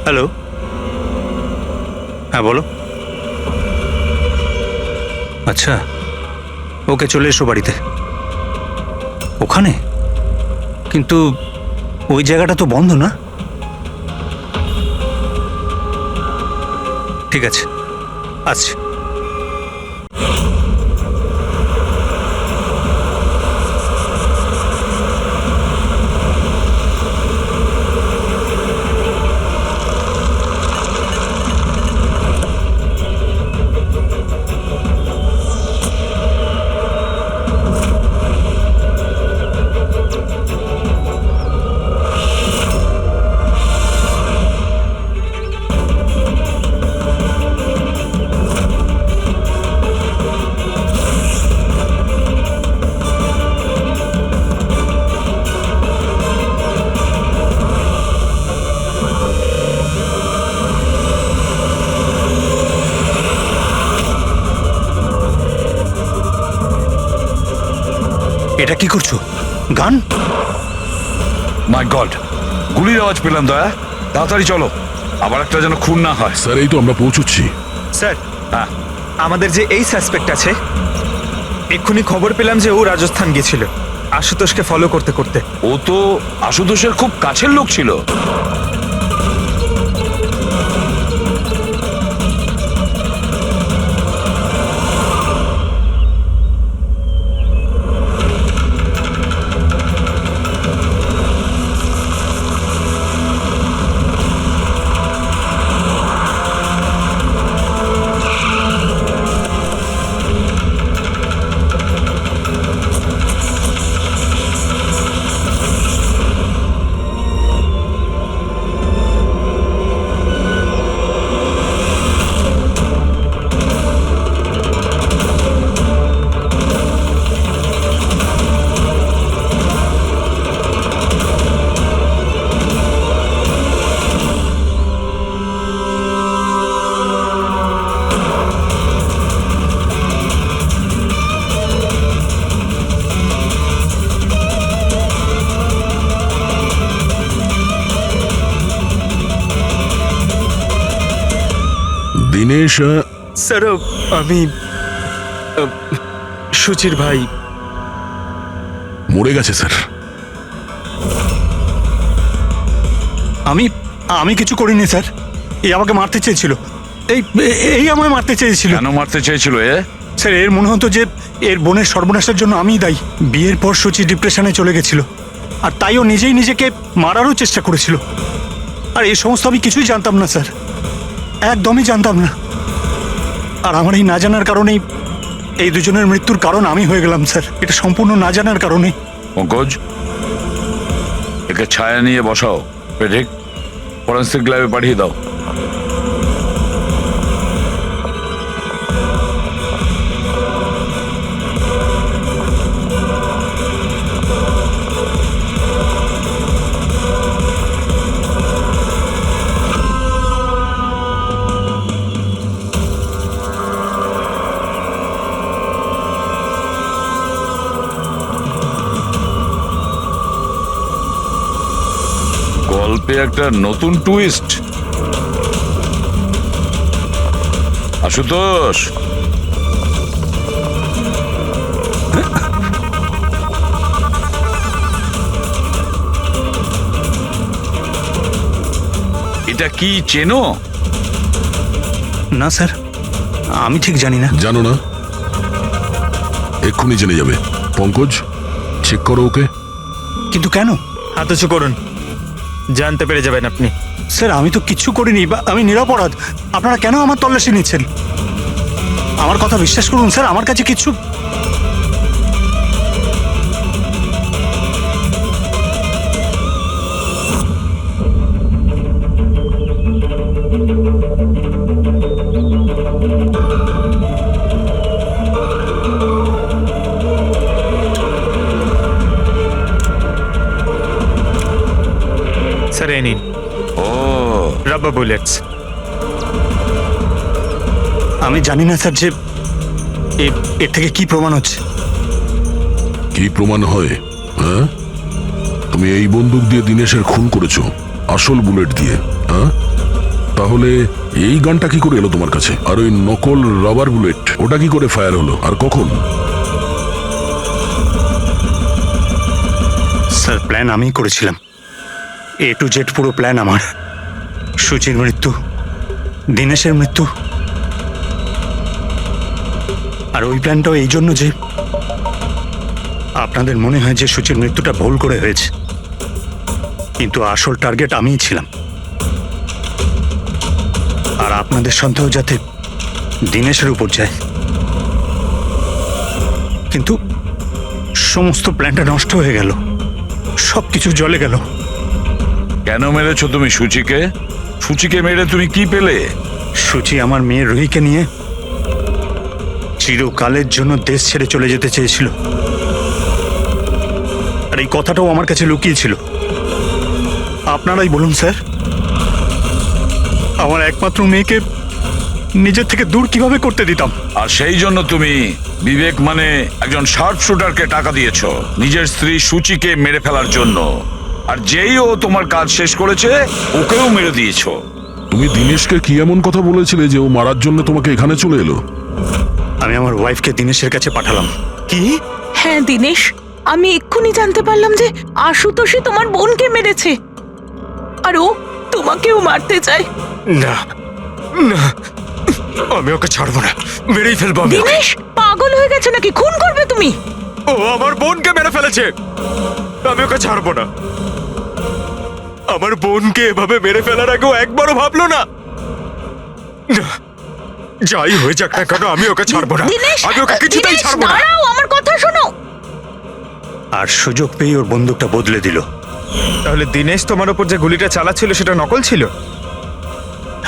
হ্যালো, হ্যাঁ বলো। আচ্ছা, ওকে চলে এসো বাড়িতে। ওখানে? কিন্তু ওই জায়গাটা তো বন্ধ না? ঠিক আছে, আসছি। এটা কি করছো? গান? মাই গড, গুলির আওয়াজ পেলাম দয়া। তাড়াতাড়ি চলো, আবার একটা যেন খুন না হয়। স্যার এই তো আমরা পৌঁছচ্ছি। স্যার, হ্যাঁ, আমাদের যে এই সাসপেক্ট আছে, এক্ষুনি খবর পেলাম যে ও রাজস্থান গেছিল আশুতোষকে ফলো করতে করতে। ও তো আশুতোষের খুব কাছের লোক ছিল। দিনেশ স্যার, আমি সুচির ভাই। মরে গেছে স্যার। আমি আমি কিছু করিনি স্যার। এই আমাকে মারতে চেয়েছিল। এই এই আমায় মারতে চেয়েছিল। কেন মারতে চেয়েছিল এ? স্যার, এর মনে হতো যে এর বোনের সর্বনাশের জন্য আমিই দায়ী। বিয়ের পর সুচি ডিপ্রেশনে চলে গেছিল, আর তাই ও নিজেই নিজেকে মারারও চেষ্টা করেছিল। আর এই সমস্ত আমি কিছুই জানতাম না স্যার, একদমই জানতাম না। আর আমার এই না জানার কারণেই এই দুজনের মৃত্যুর কারণ আমি হয়ে গেলাম স্যার। এটা সম্পূর্ণ না জানার কারণে। পঙ্কজ, একে ছায়া নিয়ে বসাও, পেডিক ফরেন্সিক ল্যাবে পাঠিয়ে দাও। গল্পে একটা নতুন টুইস্ট। আশুতোষ, এটা কি চেনো? না স্যার, আমি ঠিক জানি না। জানো না? এক্ষুনি জেনে যাবে। পঙ্কজ, চেক করো ওকে। কিন্তু কেন? হাত উঁচু করুন, জানতে পেরে যাবেন আপনি। স্যার, আমি তো কিচ্ছু করিনি, আমি নিরপরাধ। আপনারা কেন আমার তল্লাশি নিচ্ছেন? আমার কথা বিশ্বাস করুন স্যার, আমার কাছে কিছু। স্যার, এই নিন ও, রাবার বুলেটস। আমি জানি না স্যার যে এর থেকে কি প্রমাণ হচ্ছে। কি প্রমাণ হয়? হ্যাঁ, তুমি এই বন্দুক দিয়ে দিনেশের খুন করেছো, আসল বুলেট দিয়ে। হ্যাঁ, তাহলে এই গানটা কি করে এলো তোমার কাছে? আর ওই নকল রাবার বুলেট, ওটা কি করে ফায়ার হলো আর কখন? স্যার, প্ল্যান আমিই করেছিলাম। A to Z পুরো প্ল্যান আমার। সুচির মৃত্যু, দিনেশের মৃত্যু, আর ওই প্ল্যানটাও এই জন্য যে আপনাদের মনে হয় যে সুচির মৃত্যুটা ভুল করে হয়েছে, কিন্তু আসল টার্গেট আমিই ছিলাম। আর আপনাদের সন্দেহ যাতে দিনেশের উপর যায়। কিন্তু সমস্ত প্ল্যানটা নষ্ট হয়ে গেল, সবকিছু জ্বলে গেল। কেন মেরেছো তুমি সুচিকে? সুচিকে মেরে তুমি কি পেলে? সুচি আমার মেয়ে রুহিকে নিয়ে চিরকালের জন্য দেশ ছেড়ে চলে যেতে চেয়েছিল, আর এই কথাটাও আমার কাছে লুকিয়েছিল। আপনারাই বলুন স্যার, আমার একমাত্র মেয়েকে নিজের থেকে দূর কিভাবে করতে দিতাম? আর সেই জন্য তুমি বিবেক মানে একজন শার্প শুটারকে টাকা দিয়েছো নিজের স্ত্রী সূচিকে মেরে ফেলার জন্য। আর যেই ও তোমার কাজ শেষ করেছে ওকেও মেরে দিয়েছো। তুমি দিনেশকে কি এমন কথা বলেছিলে যে ও মারার জন্য তোমাকে এখানে চলে এলো? আমি আমার ওয়াইফকে দিনেশের কাছে পাঠালাম। কি? হ্যাঁ দিনেশ, আমি এক্ষুনি জানতে পারলাম যে আশুতোষই তোমার বোনকে মেরেছে আর ও তোমাকেও মারতে চায়। না না, আমি ওকে ছাড়বো না, মেরেই ফেলবো আমি ওকে। দিনেশ পাগল হয়ে গেছে নাকি? খুন করবে তুমি? ও আমার বোনকে মেরে ফেলেছে, আমি ওকে ছাড়বো না। আমার বোনকে এভাবে মেরে ফেলার আগেও একবারও ভাবলো না। না, যাই হয়ে যাক না কেন আমি ওকে ছাড়বো না, দিনেশ, আমি ওকে কিছুতেই দিনেশ, ছাড়বো না। দাঁড়াও, আমার কথা শোনো। আর সুযোগ পেয়ে ওর বন্দুকটা বদলে দিল। তাহলে দিনেশ তোমার ওপর যে গুলিটা চালাচ্ছিল সেটা নকল ছিল?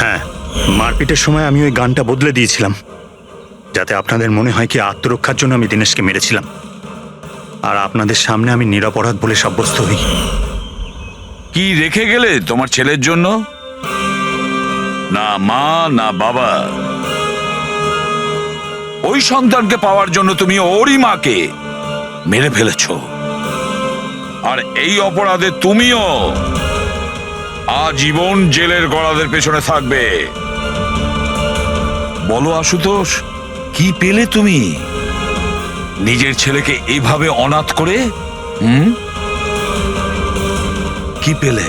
হ্যাঁ, মারপিটের সময় আমি ওই গানটা বদলে দিয়েছিলাম যাতে আপনাদের মনে হয় কি আত্মরক্ষার জন্য আমি দিনেশকে মেরেছিলাম, আর আপনাদের সামনে আমি নিরপরাধ বলে সাব্যস্ত হই। কি রেখে গেলে তোমার ছেলের জন্য? না মা না বাবা। ওই সন্তানকে পাওয়ার জন্য তুমি ওরই মাকে মেরে ফেলেছো। আর এই অপরাধে তুমিও আজীবন জেলের গড়াদের পেছনে থাকবে। বলো আশুতোষ, কি পেলে তুমি নিজের ছেলেকে এইভাবে অনাথ করে? কি পেলে?